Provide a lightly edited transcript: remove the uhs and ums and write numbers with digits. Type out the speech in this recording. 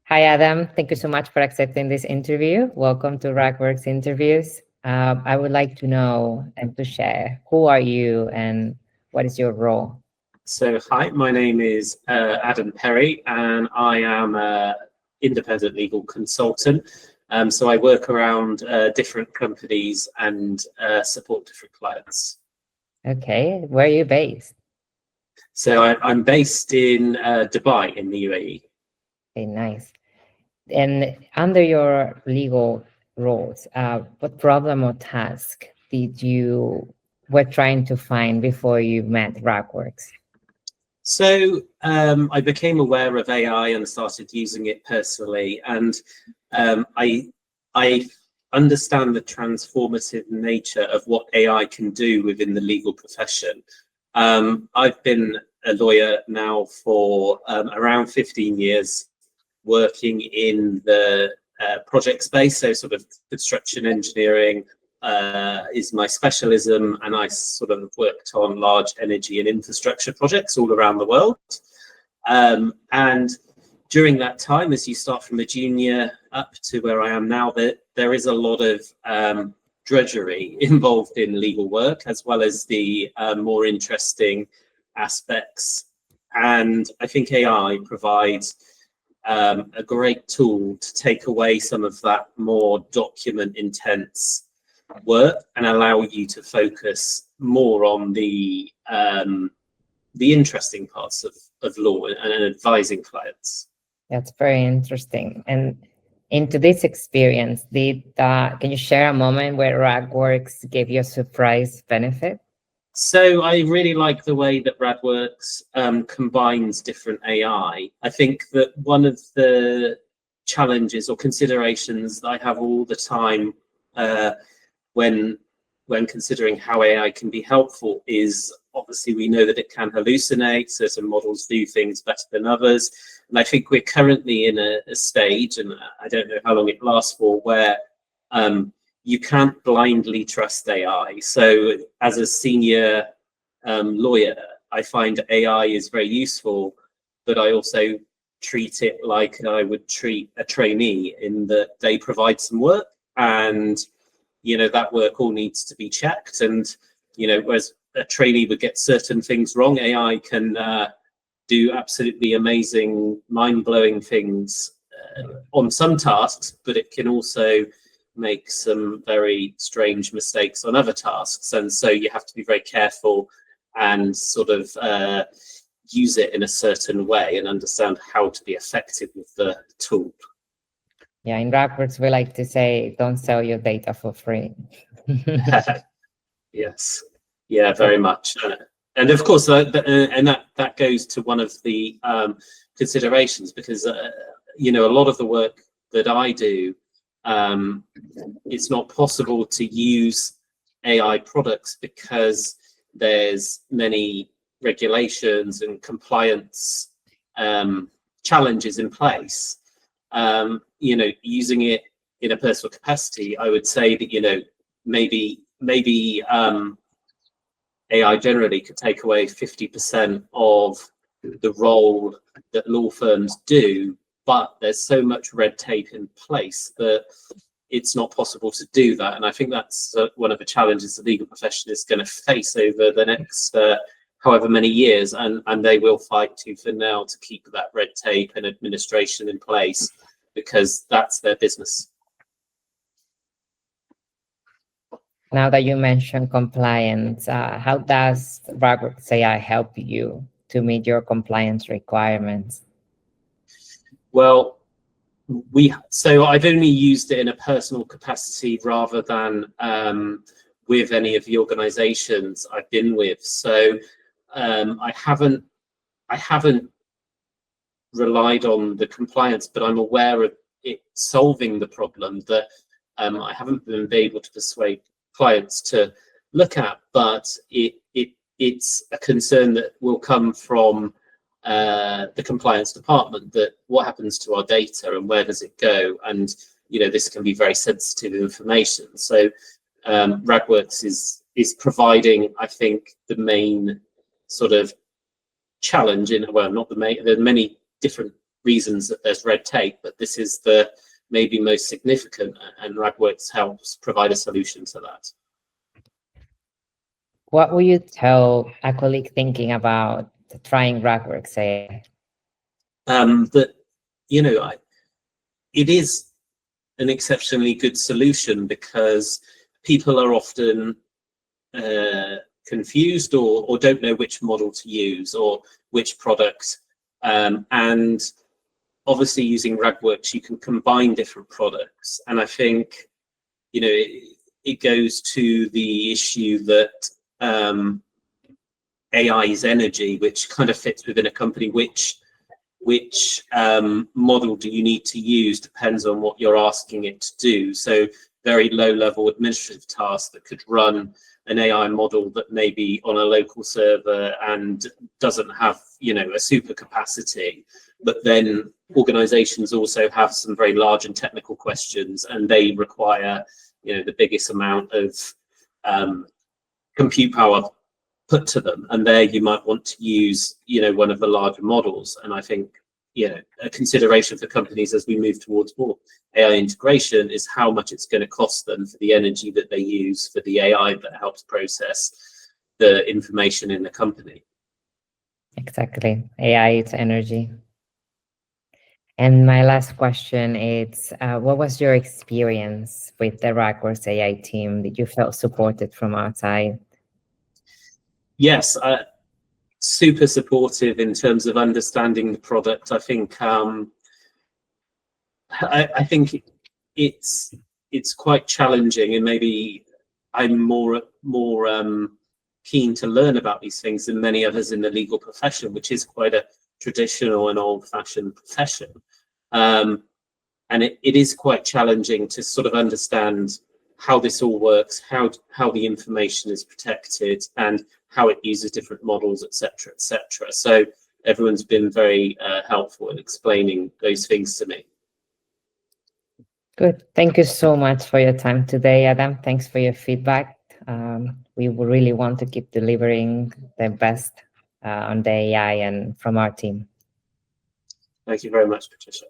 Hi, Adam. Thank you so much for accepting this interview. Welcome to Ragworks interviews. I would like to know and to share, who are you and what is your role? So, hi, my name is Adam Perry, and I am an independent legal consultant. So I work around different companies and support different clients. Okay, where are you based? So I'm based in Dubai in the UAE. Okay, nice. And under your legal roles, what problem or task did you were trying to find before you met Ragworks? So I became aware of AI and started using it personally, and I understand the transformative nature of what AI can do within the legal profession. I've been a lawyer now for around 15 years, working in the project space, so sort of construction engineering is my specialism, and I sort of worked on large energy and infrastructure projects all around the world. And during that time, as you start from a junior up to where I am now, there is a lot of drudgery involved in legal work, as well as the more interesting aspects. And I think AI provides a great tool to take away some of that more document intense work and allow you to focus more on the interesting parts of law and advising clients. That's very interesting. And into this experience, can you share a moment where Ragworks gave you a surprise benefit? So I really like the way that Ragworks combines different AI. I think that one of the challenges or considerations that I have all the time when considering how AI can be helpful is, obviously we know that it can hallucinate. Certain models do things better than others. And I think we're currently in a stage, and I don't know how long it lasts for, where you can't blindly trust AI. So as a senior lawyer, I find AI is very useful, but I also treat it like I would treat a trainee, in that they provide some work, and that work all needs to be checked. And whereas a trainee would get certain things wrong, AI can do absolutely amazing, mind-blowing things on some tasks, but it can also make some very strange mistakes on other tasks. And so you have to be very careful and sort of use it in a certain way and understand how to be effective with the tool. Yeah, in Ragworks, we like to say, don't sell your data for free. Yes, yeah, very much. And of course, that goes to one of the considerations, because a lot of the work that I do, it's not possible to use AI products because there's many regulations and compliance challenges in place. Using it in a personal capacity, I would say that maybe AI generally could take away 50% of the role that law firms do, but there's so much red tape in place that it's not possible to do that. And I think that's one of the challenges the legal profession is going to face over the next however many years, and they will fight tooth and nail to keep that red tape and administration in place, because that's their business. Now that you mentioned compliance, how does Ragworks AI help you to meet your compliance requirements? Well, so I've only used it in a personal capacity rather than with any of the organizations I've been with. So I haven't relied on the compliance, but I'm aware of it solving the problem that I haven't been able to persuade clients to look at, but it's a concern that will come from the compliance department, that what happens to our data and where does it go? And this can be very sensitive information. So Ragworks is providing, I think, the main sort of challenge in, well, not the main, there are many different reasons that there's red tape, but this is the maybe most significant, and Ragworks helps provide a solution to that. What would you tell a colleague thinking about trying Ragworks AI? That, you know, it is an exceptionally good solution because people are often confused or don't know which model to use or which product. And obviously using Ragworks, you can combine different products. And I think, you know, it goes to the issue that AI is energy, which kind of fits within a company. Which model do you need to use depends on what you're asking it to do. So very low level administrative tasks that could run an AI model that may be on a local server and doesn't have, you know, a super capacity. But then organizations also have some very large and technical questions, and they require, you know, the biggest amount of compute power put to them. And there you might want to use, you know, one of the larger models. And I think, you know, a consideration for companies as we move towards more AI integration is how much it's going to cost them for the energy that they use for the AI that helps process the information in the company. Exactly. AI, it's energy. And my last question is, what was your experience with the Ragworks AI team? Did you feel supported from outside? Yes, super supportive in terms of understanding the product. I think I think it's quite challenging, and maybe I'm more keen to learn about these things than many others in the legal profession, which is quite a traditional and old-fashioned profession. And it is quite challenging to sort of understand how this all works, how the information is protected, and how it uses different models, etc., etc. So everyone's been very helpful in explaining those things to me. Good. Thank you so much for your time today, Adam. Thanks for your feedback. We really want to keep delivering the best on the AI and from our team. Thank you very much, Patricia.